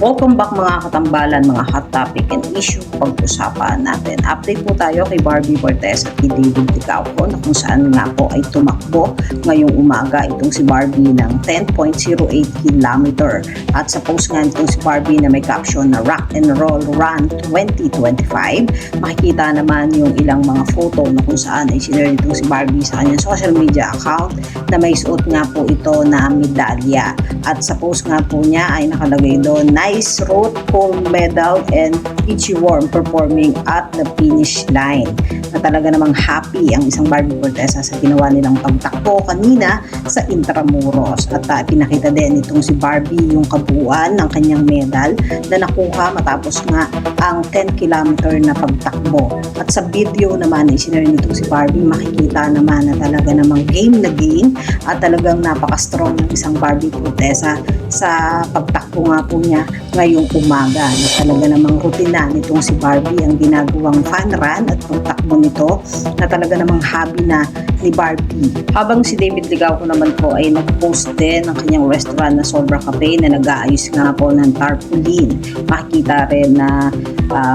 Welcome back mga katambalan, mga hot topic and issue pag-usapan natin. Update po tayo kay Barbie Fortes at kay David Licauco na kung saan nga po ay tumakbo ngayong umaga itong si Barbie ng 10.08 kilometer. At sa post nga itong si Barbie na may caption na Rock and Roll Run 2025, makikita naman yung ilang mga photo na kung saan ay sinare itong si Barbie sa kanyang social media account na may suot nga po ito na medalya. At sa post nga po niya ay nakalagay doon, nice road, gold medal, and itchy worm performing at the finish line. Na talaga namang happy ang isang Barbie Fortesa sa ginawa nilang pagtakbo kanina sa Intramuros. At pinakita din itong si Barbie yung kabuuan ng kanyang medal na nakuha matapos nga ang 10 kilometer na pagtakbo. At sa video naman ay sinare nitong si Barbie, makikita naman na talaga namang game na game at talagang napaka-strong ng isang Barbie Fortesa sa pagtakbo nga po niya ngayong umaga, na talaga namang rutina nitong si Barbie ang ginagawang fun run at pagtakbo nito na talaga namang hobby na ni Barbie. Habang si David Licauco naman po ay nag-post din ng kanyang restaurant na Sobra Cafe na nag-aayos nga po ng tarpaulin. Makikita rin na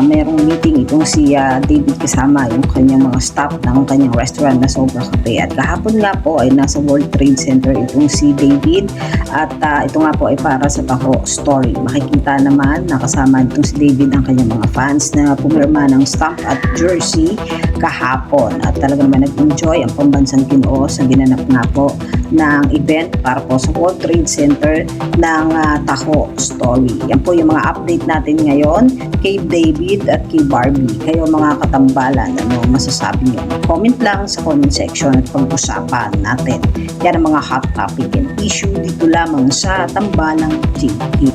merong meeting itong si David kasama yung kanyang mga staff ng kanyang restaurant na Sobra Cafe. At kahapon nga po ay nasa World Trade Center itong si David at ito nga po ay para sa Taho Story. Makikita naman nakasama itong si David ang kanyang mga fans na pumirma ng stamp at jersey kahapon. At talaga naman nag-enjoy ang pambansang Kinoo sa ginanap nga po ng event para po sa World Trade Center ng Taho Story. Yan po yung mga update natin ngayon kay David at kay Barbie. Kayo mga katambalan, ano masasabi nyo? Comment lang sa comment section at pag-usapan natin. Yan ang mga hot topic and issue dito lamang sa Tambalang TV.